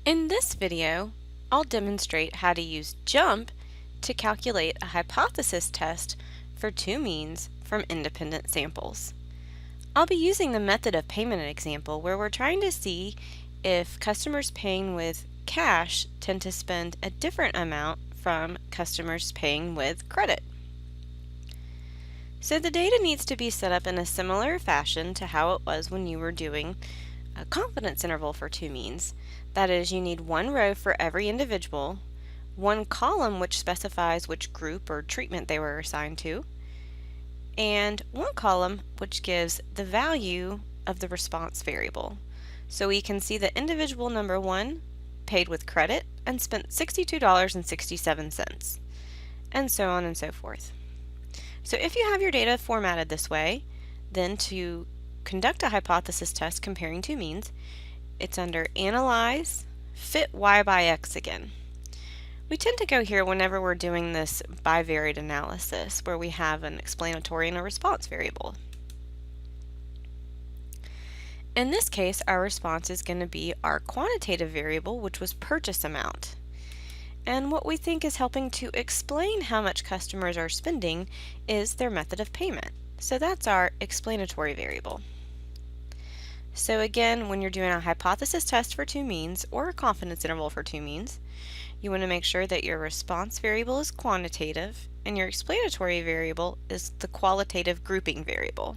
In this video, I'll demonstrate how to use JUMP to calculate a hypothesis test for two means from independent samples. I'll be using the method of payment example where we're trying to see if customers paying with cash tend to spend a different amount from customers paying with credit. So the data needs to be set up in a similar fashion to how it was when you were doing a confidence interval for two means. That is, you need one row for every individual, one column which specifies which group or treatment they were assigned to, and one column which gives the value of the response variable. So we can see that individual number 1 paid with credit and spent $62.67, and so on and so forth. So if you have your data formatted this way, then to conduct a hypothesis test comparing two means, it's under Analyze, Fit Y by X again. We tend to go here whenever we're doing this bivariate analysis, where we have an explanatory and a response variable. In this case, our response is going to be our quantitative variable, which was purchase amount. And what we think is helping to explain how much customers are spending is their method of payment. So that's our explanatory variable. So again, when you're doing a hypothesis test for two means or a confidence interval for two means, you want to make sure that your response variable is quantitative and your explanatory variable is the qualitative grouping variable.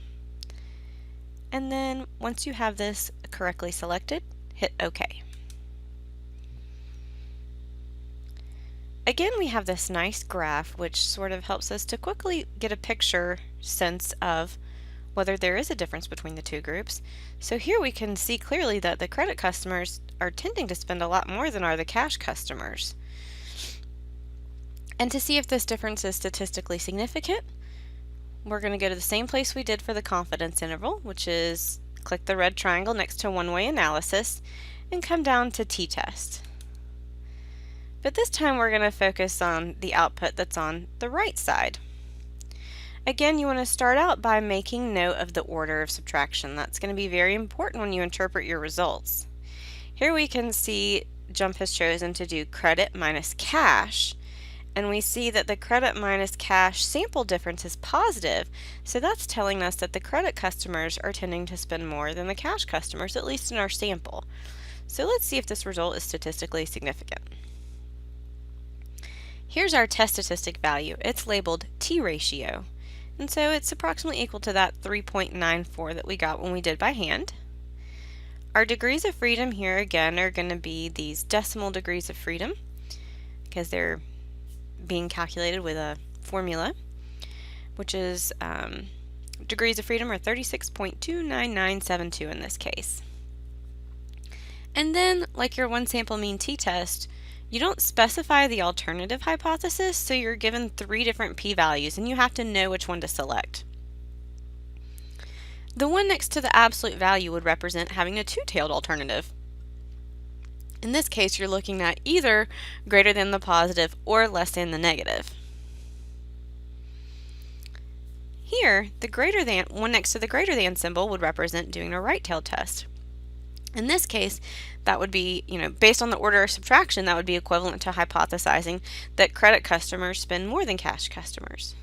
And then once you have this correctly selected, hit OK. Again, we have this nice graph which sort of helps us to quickly get a picture sense of whether there is a difference between the two groups. So here we can see clearly that the credit customers are tending to spend a lot more than are the cash customers. And to see if this difference is statistically significant, we're going to go to the same place we did for the confidence interval, which is click the red triangle next to one-way analysis and come down to t-test. But this time we're going to focus on the output that's on the right side. Again, you want to start out by making note of the order of subtraction. That's going to be very important when you interpret your results. Here we can see JUMP has chosen to do credit minus cash, and we see that the credit minus cash sample difference is positive, so that's telling us that the credit customers are tending to spend more than the cash customers, at least in our sample. So let's see if this result is statistically significant. Here's our test statistic value. It's labeled T ratio. And so it's approximately equal to that 3.94 that we got when we did by hand. Our degrees of freedom here again are going to be these decimal degrees of freedom because they're being calculated with a formula, which is degrees of freedom are 36.29972 in this case. And then, like your one sample mean t-test, you don't specify the alternative hypothesis, so you're given three different p-values and you have to know which one to select. The one next to the absolute value would represent having a two-tailed alternative. In this case, you're looking at either greater than the positive or less than the negative. Here, the greater than one next to the greater than symbol would represent doing a right-tailed test. In this case, that would be, based on the order of subtraction, that would be equivalent to hypothesizing that credit customers spend more than cash customers.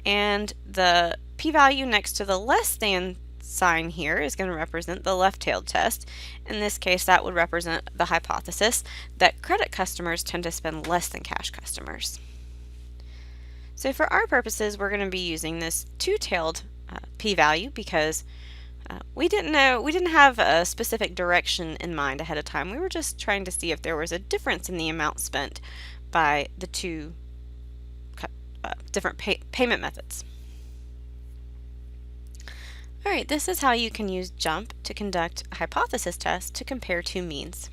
And the p-value next to the less than sign here is going to represent the left-tailed test. In this case, that would represent the hypothesis that credit customers tend to spend less than cash customers. So for our purposes, we're going to be using this two-tailed p-value because we didn't have a specific direction in mind ahead of time. We were just trying to see if there was a difference in the amount spent by the two different payment methods. Alright, this is how you can use JUMP to conduct a hypothesis test to compare two means.